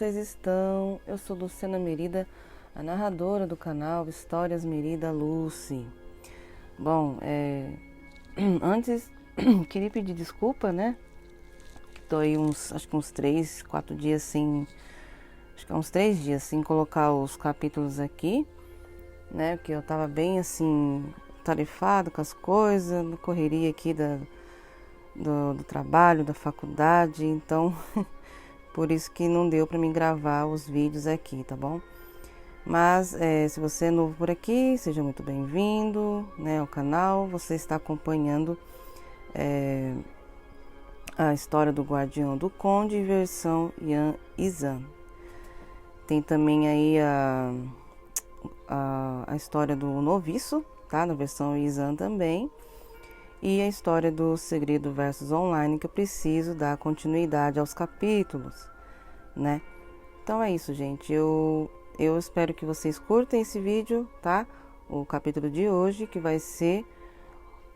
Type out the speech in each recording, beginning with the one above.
vocês estão? Eu sou Luciana Merida, a narradora do canal Histórias Merida Lucy. Bom, antes queria pedir desculpa, né? Tô aí acho que uns 3, 4 dias sem, acho que uns 3 dias sem colocar os capítulos aqui, né? Porque eu tava bem assim, tarefada com as coisas, na correria aqui do trabalho, da faculdade, então por isso que não deu para mim gravar os vídeos aqui, tá bom? Mas se você é novo por aqui, seja muito bem-vindo, né, ao canal. Você está acompanhando a história do Guardião do Conde, versão Yan Izan. Tem também aí a história do Noviço, tá? Na versão Izan também. E a história do Segredo Versus Online, que eu preciso dar continuidade aos capítulos, né? Então é isso, gente. Eu espero que vocês curtem esse vídeo, tá? O capítulo de hoje, que vai ser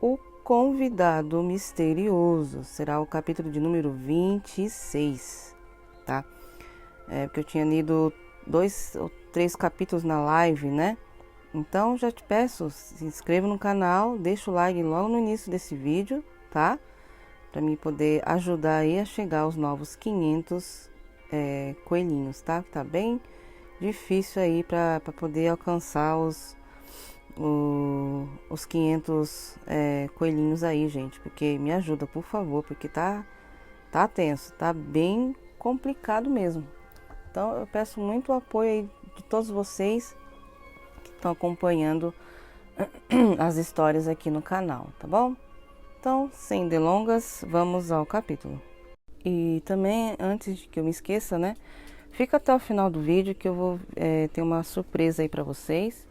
o Convidado Misterioso. Será o capítulo de número 26, tá? Porque eu tinha lido 2 ou 3 capítulos na live, né? Então já te peço, se inscreva no canal, deixa o like logo no início desse vídeo, tá? Para mim poder ajudar aí a chegar aos novos 500 coelhinhos, tá? Tá bem difícil aí para poder alcançar os 500 coelhinhos aí, gente, porque me ajuda, por favor, porque tá tenso, tá bem complicado mesmo. Então eu peço muito o apoio aí de todos vocês que estão acompanhando as histórias aqui no canal, tá bom? Então, sem delongas, vamos ao capítulo. E também, antes de que eu me esqueça, né? Fica até o final do vídeo que eu vou ter uma surpresa aí pra vocês,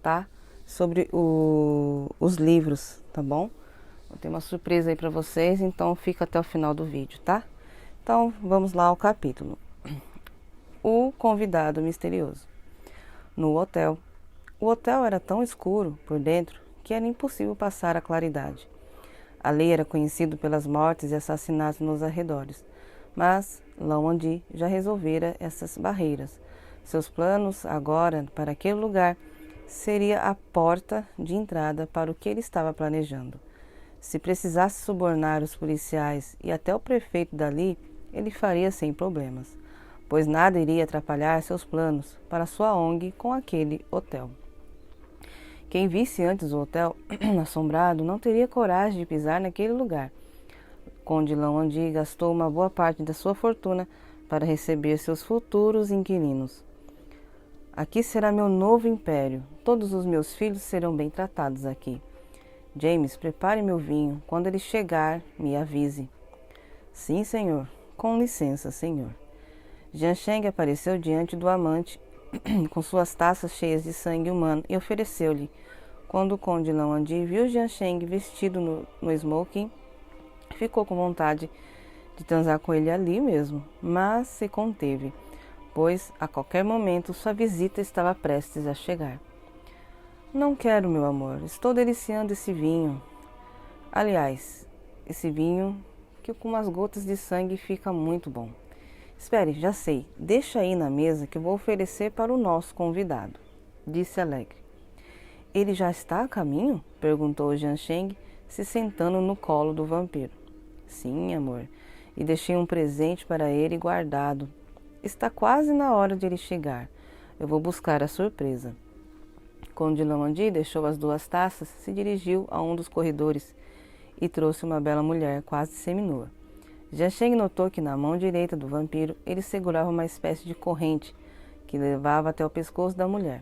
tá? Sobre os livros, tá bom? Vou ter uma surpresa aí pra vocês, então fica até o final do vídeo, tá? Então, vamos lá ao capítulo. O Convidado Misterioso. No hotel. O hotel era tão escuro por dentro que era impossível passar a claridade. Ali era conhecido pelas mortes e assassinatos nos arredores, mas Lan Wangji já resolvera essas barreiras. Seus planos agora para aquele lugar seria a porta de entrada para o que ele estava planejando. Se precisasse subornar os policiais e até o prefeito dali, ele faria sem problemas, pois nada iria atrapalhar seus planos para sua ONG com aquele hotel. Quem visse antes o hotel assombrado não teria coragem de pisar naquele lugar. Conde Lan Wangji gastou uma boa parte da sua fortuna para receber seus futuros inquilinos. Aqui será meu novo império. Todos os meus filhos serão bem tratados aqui. James, prepare meu vinho. Quando ele chegar, me avise. Sim, senhor. Com licença, senhor. Jian Sheng apareceu diante do amante com suas taças cheias de sangue humano e ofereceu-lhe. Quando o conde Lan Wangji viu Jian Sheng vestido no smoking, ficou com vontade de transar com ele ali mesmo, mas se conteve, pois a qualquer momento sua visita estava prestes a chegar. Não quero, meu amor, estou deliciando esse vinho. Aliás, esse vinho que com umas gotas de sangue fica muito bom. Espere, já sei, deixa aí na mesa que vou oferecer para o nosso convidado, disse alegre. Ele já está a caminho? Perguntou Jian Sheng, se sentando no colo do vampiro. Sim, amor, e deixei um presente para ele guardado. Está quase na hora de ele chegar. Eu vou buscar a surpresa. Conde Lan Wangji deixou as 2 taças, se dirigiu a um dos corredores e trouxe uma bela mulher quase seminua. Jian Sheng notou que na mão direita do vampiro ele segurava uma espécie de corrente que levava até o pescoço da mulher.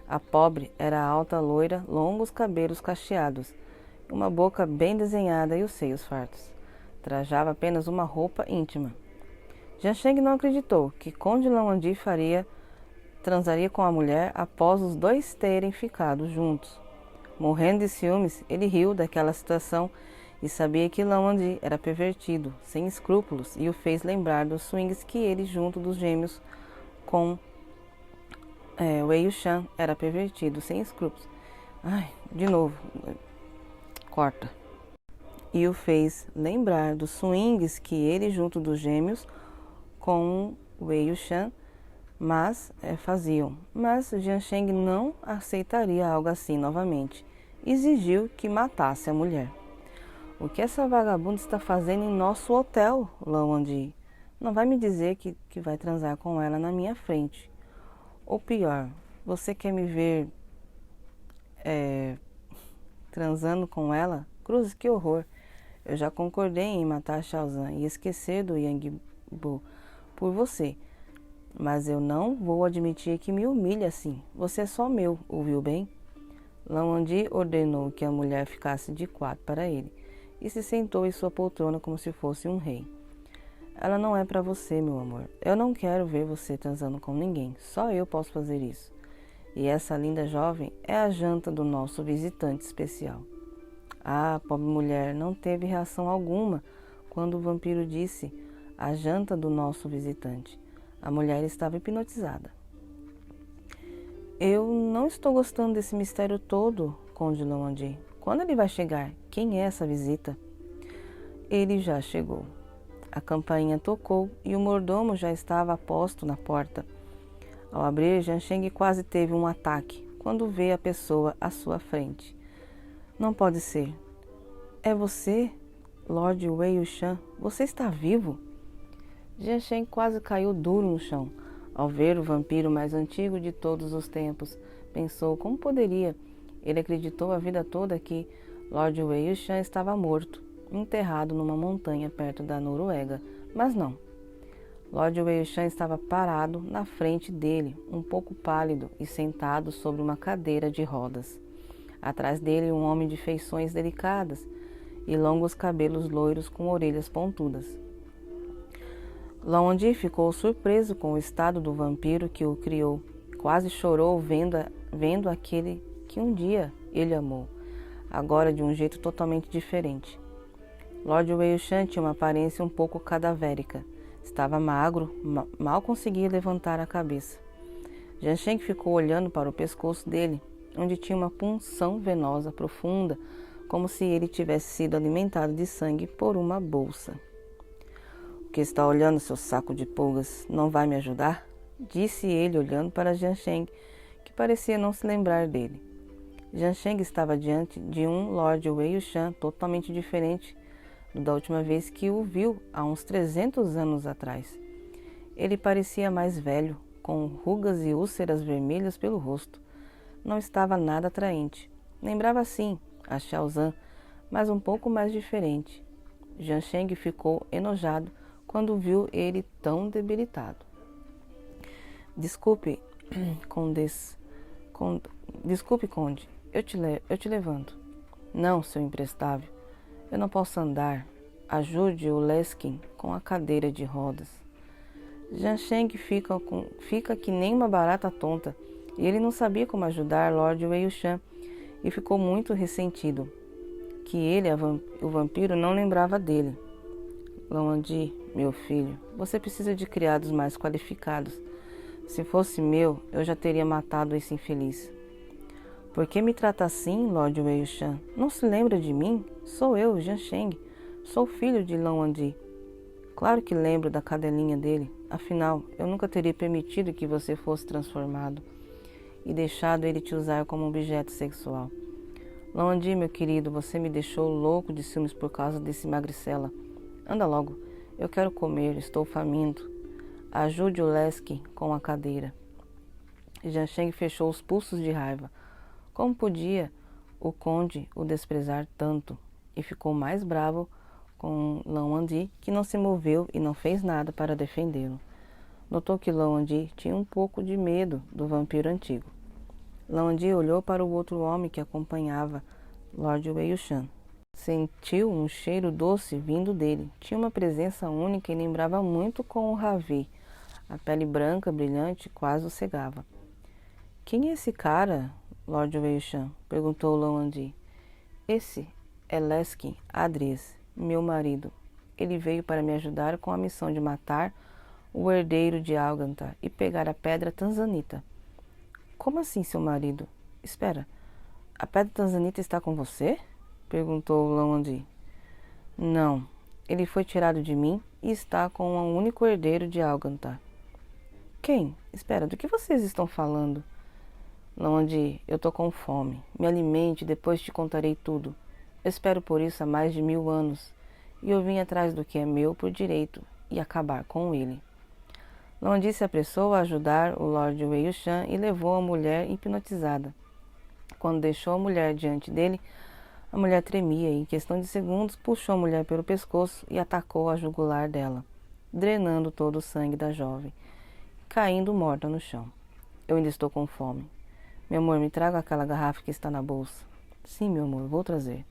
A pobre era alta, loira, longos cabelos cacheados, uma boca bem desenhada e os seios fartos. Trajava apenas uma roupa íntima. Jian Sheng não acreditou que Conde Lan Wangji transaria com a mulher após os 2 terem ficado juntos. Morrendo de ciúmes, ele riu daquela situação e sabia que Lan Wangji era pervertido, sem escrúpulos, e o fez lembrar dos swings que ele, junto dos gêmeos, com Wei Yuxian, era pervertido, sem escrúpulos. Ai, de novo, corta. E o fez lembrar dos swings que ele, junto dos gêmeos, com Wei Yuxian, Mas faziam. Mas Jiansheng não aceitaria algo assim novamente. Exigiu que matasse a mulher. O que essa vagabunda está fazendo em nosso hotel, Lan Wangji? Não vai me dizer que vai transar com ela na minha frente. Ou pior, você quer me ver transando com ela? Cruzes, que horror. Eu já concordei em matar Xiaozan e esquecer do Yang Bu por você. Mas eu não vou admitir que me humilhe assim. Você é só meu, ouviu bem? Lan Wangji ordenou que a mulher ficasse de quatro para ele e se sentou em sua poltrona como se fosse um rei. Ela não é para você, meu amor. Eu não quero ver você transando com ninguém. Só eu posso fazer isso. E essa linda jovem é a janta do nosso visitante especial. A pobre mulher não teve reação alguma quando o vampiro disse a janta do nosso visitante. A mulher estava hipnotizada. Eu não estou gostando desse mistério todo, Conde Lan Wangji. Quando ele vai chegar? Quem é essa visita? Ele já chegou. A campainha tocou e o mordomo já estava a posto na porta. Ao abrir, Jiansheng quase teve um ataque quando vê a pessoa à sua frente. Não pode ser. É você, Lord Wei Wuxian? Você está vivo? Jiansheng quase caiu duro no chão. Ao ver o vampiro mais antigo de todos os tempos, pensou como poderia. Ele acreditou a vida toda que Lord Wei Wuxian estava morto, enterrado numa montanha perto da Noruega, mas não. Lord Wei Wuxian estava parado na frente dele, um pouco pálido e sentado sobre uma cadeira de rodas. Atrás dele, um homem de feições delicadas e longos cabelos loiros com orelhas pontudas. Lan Wangji ficou surpreso com o estado do vampiro que o criou. Quase chorou vendo aquele que um dia ele amou, agora de um jeito totalmente diferente. Lord Wei Wuxian tinha uma aparência um pouco cadavérica. Estava magro, mal conseguia levantar a cabeça. Jiansheng ficou olhando para o pescoço dele, onde tinha uma punção venosa profunda, como se ele tivesse sido alimentado de sangue por uma bolsa. O que está olhando, seu saco de pulgas? Não vai me ajudar? Disse ele, olhando para Jiansheng, que parecia não se lembrar dele. Jiansheng estava diante de um Lord Wei Wuxian totalmente diferente da última vez que o viu, há uns 300 anos atrás. Ele parecia mais velho, com rugas e úlceras vermelhas pelo rosto. Não estava nada atraente. Lembrava sim a Xiaozan, mas um pouco mais diferente. Jiansheng ficou enojado quando viu ele tão debilitado. Desculpe, conde. Eu te levanto. Não, seu imprestável. Eu não posso andar. Ajude o Leskin com a cadeira de rodas. Jiansheng fica que nem uma barata tonta, e ele não sabia como ajudar Lord Wei Wuxian, e ficou muito ressentido, que ele, o vampiro, não lembrava dele. Lan Wangji, meu filho, você precisa de criados mais qualificados. Se fosse meu, eu já teria matado esse infeliz. Por que me trata assim, Lord Wei Wuxian? Não se lembra de mim? Sou eu, Jiansheng. Sou filho de Lan Wangji. Claro que lembro da cadelinha dele. Afinal, eu nunca teria permitido que você fosse transformado e deixado ele te usar como objeto sexual. Lan Wangji, meu querido, você me deixou louco de ciúmes por causa desse magricela. Anda logo, eu quero comer, estou faminto. Ajude o Lesky com a cadeira. Jiansheng fechou os pulsos de raiva. Como podia o conde o desprezar tanto? E ficou mais bravo com Lan Wangji, que não se moveu e não fez nada para defendê-lo. Notou que Lan Wangji tinha um pouco de medo do vampiro antigo. Lan Wangji olhou para o outro homem que acompanhava Lord Wei Wuxian. Sentiu um cheiro doce vindo dele. Tinha uma presença única e lembrava muito com o Ravi. A pele branca, brilhante, quase o cegava. Quem é esse cara, Lord Wei Wuxian? Perguntou Lan Wangji. Esse é Leskin Adries, meu marido. Ele veio para me ajudar com a missão de matar o herdeiro de Algantar e pegar a pedra tanzanita. Como assim, seu marido? Espera, a pedra tanzanita está com você? Perguntou Lan Wangji. Não, ele foi tirado de mim e está com o único herdeiro de Algantar. Quem? Espera, do que vocês estão falando? Lawandi, eu tô com fome. Me alimente, depois te contarei tudo. Eu espero por isso há mais de 1000 anos. E eu vim atrás do que é meu por direito e acabar com ele. Lawandi se apressou a ajudar o Lord Wei Wuxian e levou a mulher hipnotizada. Quando deixou a mulher diante dele, a mulher tremia e, em questão de segundos, puxou a mulher pelo pescoço e atacou a jugular dela, drenando todo o sangue da jovem, caindo morta no chão. Eu ainda estou com fome. Meu amor, me traga aquela garrafa que está na bolsa. Sim, meu amor, vou trazer.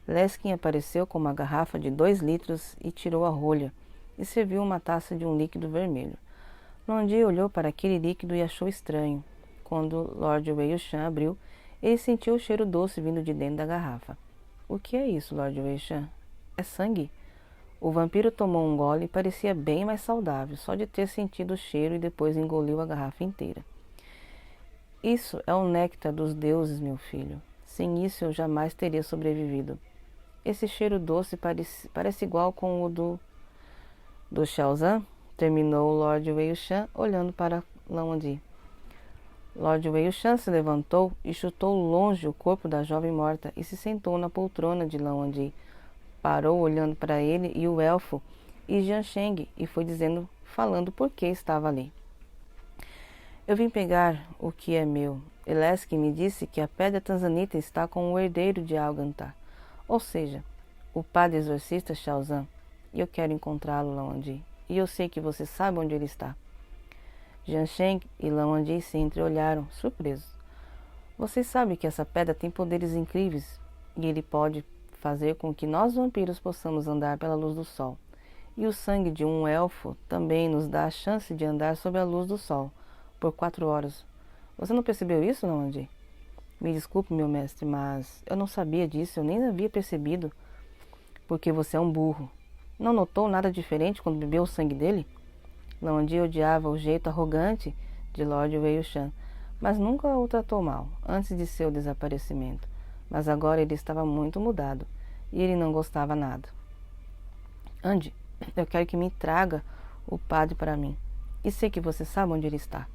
Leskin apareceu com uma garrafa de 2 litros e tirou a rolha e serviu uma taça de um líquido vermelho. Lawandi olhou para aquele líquido e achou estranho. Quando Lord Wei Wuxian abriu, ele sentiu o cheiro doce vindo de dentro da garrafa. O que é isso, Lord Wei Wuxian? É sangue? O vampiro tomou um gole e parecia bem mais saudável, só de ter sentido o cheiro e depois engoliu a garrafa inteira. Isso é o néctar dos deuses, meu filho. Sem isso eu jamais teria sobrevivido. Esse cheiro doce parece igual com o do Xiaozan, terminou o Lord Wei Wuxian olhando para Lawandi. Lord Wei Wuxian se levantou e chutou longe o corpo da jovem morta e se sentou na poltrona de Lawandi. Parou olhando para ele e o elfo e Jiansheng e foi falando por que estava ali. Eu vim pegar o que é meu. Leskin me disse que a pedra tanzanita está com o herdeiro de Algantar, ou seja, o padre exorcista Xiaozan. E eu quero encontrá-lo, Lawandi. E eu sei que você sabe onde ele está. Jiansheng e Lawandi se entreolharam, surpresos. Vocês sabem que essa pedra tem poderes incríveis e ele pode fazer com que nós vampiros possamos andar pela luz do sol. E o sangue de um elfo também nos dá a chance de andar sob a luz do sol por 4 horas. Você não percebeu isso, Lawandi? Me desculpe, meu mestre, mas eu não sabia disso, eu nem havia percebido. Porque você é um burro. Não notou nada diferente quando bebeu o sangue dele? Lawandi odiava o jeito arrogante de Lord Wei Wuxian, mas nunca o tratou mal, antes de seu desaparecimento. Mas agora ele estava muito mudado, e ele não gostava nada. Ande, eu quero que me traga o padre para mim, e sei que você sabe onde ele está.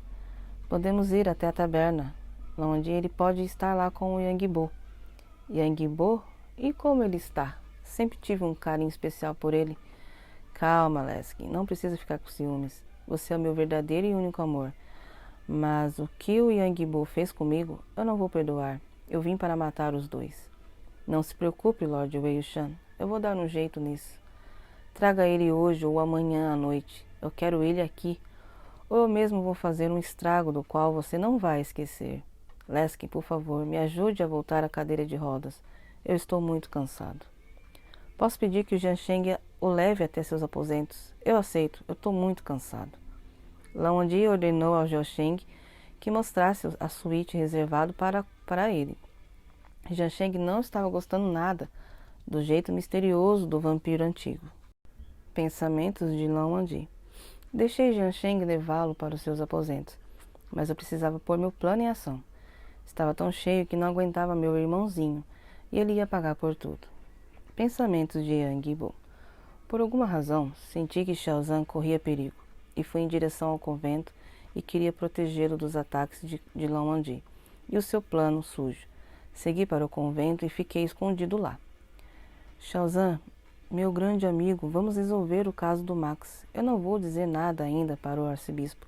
Podemos ir até a taberna, onde ele pode estar lá com o Yangbo. Yangbo? E como ele está? Sempre tive um carinho especial por ele. Calma, Leskin, não precisa ficar com ciúmes. Você é o meu verdadeiro e único amor. Mas o que o Yangbo fez comigo, eu não vou perdoar. Eu vim para matar os dois. Não se preocupe, Lord Wei Wuxian. Eu vou dar um jeito nisso. Traga ele hoje ou amanhã à noite. Eu quero ele aqui. Ou eu mesmo vou fazer um estrago do qual você não vai esquecer. Leskin, por favor, me ajude a voltar à cadeira de rodas. Eu estou muito cansado. Posso pedir que o Jiansheng o leve até seus aposentos? Eu aceito, eu estou muito cansado. Lawandi ordenou ao Jiansheng que mostrasse a suíte reservada para ele. Jiansheng não estava gostando nada do jeito misterioso do vampiro antigo. Pensamentos de Lawandi. Deixei Jiansheng levá-lo para os seus aposentos, mas eu precisava pôr meu plano em ação. Estava tão cheio que não aguentava meu irmãozinho, e ele ia pagar por tudo. Pensamentos de Yangbo. Por alguma razão, senti que Xiaozan corria perigo, e fui em direção ao convento e queria protegê-lo dos ataques de Lawandi e o seu plano sujo. Segui para o convento e fiquei escondido lá. Xiaozan, meu grande amigo, vamos resolver o caso do Max. Eu não vou dizer nada ainda para o arcebispo.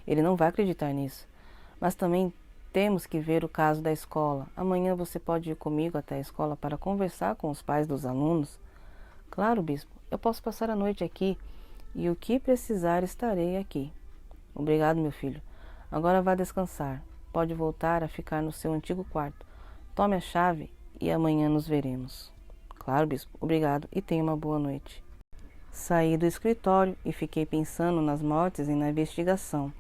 Ele não vai acreditar nisso. Mas também temos que ver o caso da escola. Amanhã você pode ir comigo até a escola para conversar com os pais dos alunos? Claro, bispo. Eu posso passar a noite aqui e o que precisar estarei aqui. Obrigado, meu filho. Agora vá descansar. Pode voltar a ficar no seu antigo quarto. Tome a chave e amanhã nos veremos. Claro, bispo. Obrigado e tenha uma boa noite. Saí do escritório e fiquei pensando nas mortes e na investigação,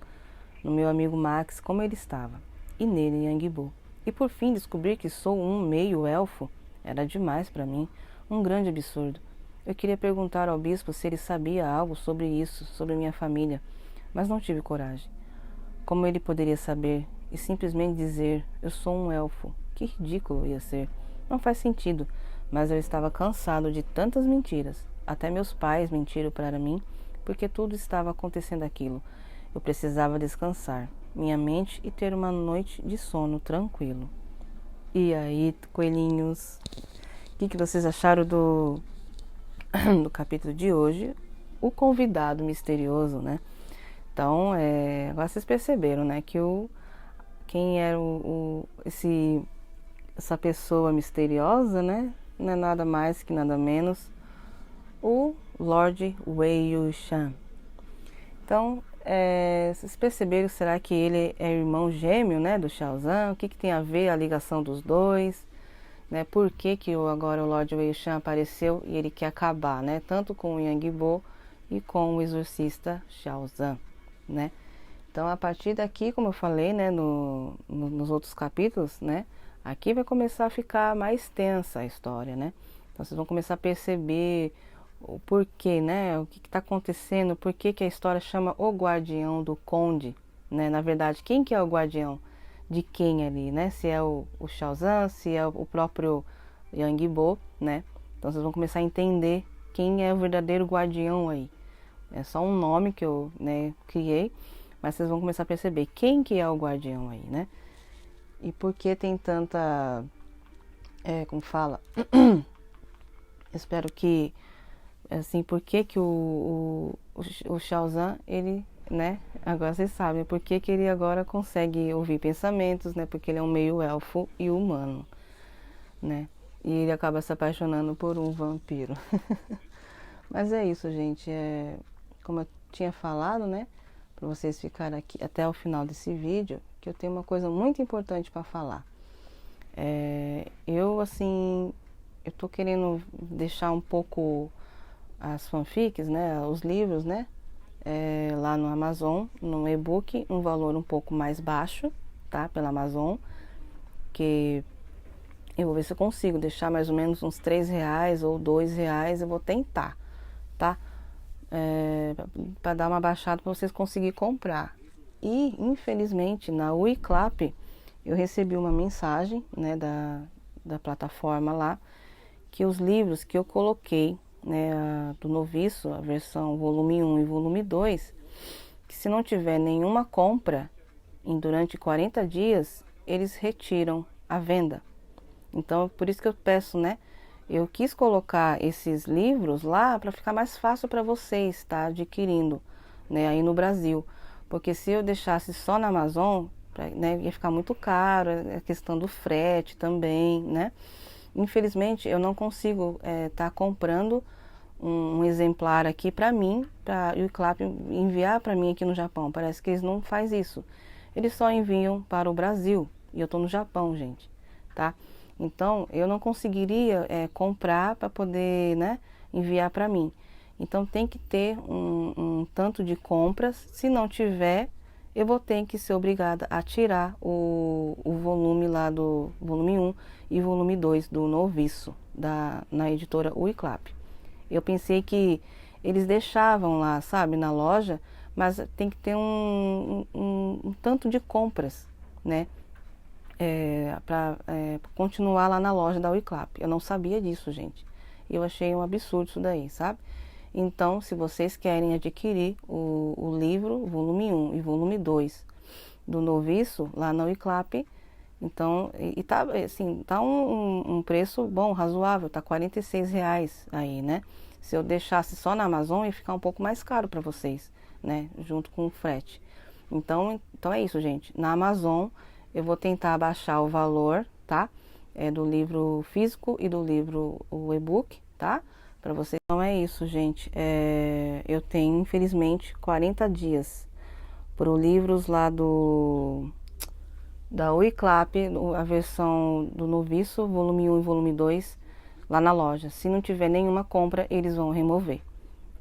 no meu amigo Max, como ele estava, e nele Yangbo. E por fim descobrir que sou um meio-elfo era demais para mim, um grande absurdo. Eu queria perguntar ao bispo se ele sabia algo sobre isso, sobre minha família, mas não tive coragem. Como ele poderia saber e simplesmente dizer, eu sou um elfo? Que ridículo ia ser. Não faz sentido, mas eu estava cansado de tantas mentiras. Até meus pais mentiram para mim, porque tudo estava acontecendo aquilo. Eu precisava descansar minha mente e ter uma noite de sono tranquilo. E aí, coelhinhos, o que vocês acharam do capítulo de hoje? O convidado misterioso, né? Então, agora vocês perceberam, né, que quem era essa pessoa misteriosa, né? Não é nada mais que nada menos o Lord Wei Wuxian. Então, vocês perceberam, será que ele é irmão gêmeo, né, do Xiaozhan? O que tem a ver a ligação dos dois? Né? Por que agora o Lord Wei Wuxian apareceu e ele quer acabar, né? Tanto com o Yang Bo e com o exorcista Xiaozhan, né? Então, a partir daqui, como eu falei, né, nos outros capítulos, né, aqui vai começar a ficar mais tensa a história, né? Então, vocês vão começar a perceber o porquê, né? O que está acontecendo, por que a história chama o guardião do conde, né? Na verdade, quem que é o guardião de quem ali, né? Se é o Xiaozhan, se é o próprio Yang Bo, né? Então, vocês vão começar a entender quem é o verdadeiro guardião aí. É só um nome que eu, né, criei, mas vocês vão começar a perceber quem que é o guardião aí, né? E por que tem tanta... como fala? Espero que... Assim, por que o Xiaozhan, ele, né? Agora vocês sabem por que ele agora consegue ouvir pensamentos, né? Porque ele é um meio elfo e humano, né? E ele acaba se apaixonando por um vampiro. Mas é isso, gente. Como eu tinha falado, né? Para vocês ficarem aqui até o final desse vídeo, que eu tenho uma coisa muito importante para falar. Eu tô querendo deixar um pouco as fanfics, né? Os livros, né? Lá no Amazon, no e-book, um valor um pouco mais baixo, tá? Pela Amazon, que eu vou ver se eu consigo deixar mais ou menos uns R$3 ou R$2, eu vou tentar, tá? Para dar uma baixada para vocês conseguirem comprar. E infelizmente na Wiclap eu recebi uma mensagem, né, da plataforma lá, que os livros que eu coloquei, né, do Noviço, a versão volume 1 e volume 2, que se não tiver nenhuma compra durante 40 dias, eles retiram a venda. Então, por isso que eu peço, né? Eu quis colocar esses livros lá para ficar mais fácil para vocês estar adquirindo, né, aí no Brasil. Porque se eu deixasse só na Amazon, né, ia ficar muito caro, a questão do frete também, né? Infelizmente, eu não consigo estar comprando um exemplar aqui para mim, para o Wiclap enviar para mim aqui no Japão. Parece que eles não fazem isso. Eles só enviam para o Brasil. E eu estou no Japão, gente, tá? Então, eu não conseguiria comprar para poder, né, enviar para mim. Então, tem que ter um tanto de compras. Se não tiver, eu vou ter que ser obrigada a tirar o volume lá do volume 1 e volume 2 do Noviço, na editora Wiclap. Eu pensei que eles deixavam lá, sabe, na loja, mas tem que ter um tanto de compras, né? Para continuar lá na loja da Wiclap. Eu não sabia disso, gente. Eu achei um absurdo isso daí, sabe? Então, se vocês querem adquirir o livro, volume 1 e volume 2 do Noviço, lá na Wiclap, então, tá, assim, tá um preço bom, razoável, tá R$46 aí, né? Se eu deixasse só na Amazon, ia ficar um pouco mais caro para vocês, né? Junto com o frete. Então é isso, gente. Na Amazon, eu vou tentar abaixar o valor, tá? Do livro físico e do livro o e-book, tá? Para vocês. Então é isso, gente. Eu tenho, infelizmente, 40 dias para os livros lá da Wiclap, a versão do Noviço, volume 1 e volume 2, lá na loja. Se não tiver nenhuma compra, eles vão remover,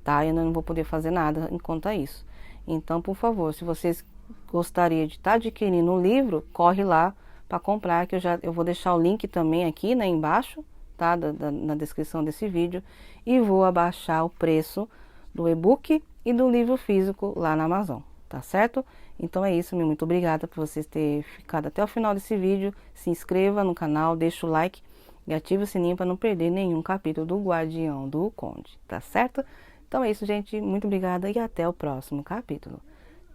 tá? Eu não vou poder fazer nada enquanto a isso. Então, por favor, se vocês gostariam de estar adquirindo o livro, corre lá para comprar, que eu vou deixar o link também aqui, né, embaixo, tá? Na descrição desse vídeo, e vou abaixar o preço do e-book e do livro físico lá na Amazon, tá certo? Então é isso, muito obrigada por vocês terem ficado até o final desse vídeo. Se inscreva no canal, deixa o like e ative o sininho para não perder nenhum capítulo do Guardião do Conde, tá certo? Então é isso, gente. Muito obrigada e até o próximo capítulo.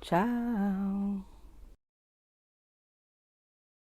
Tchau!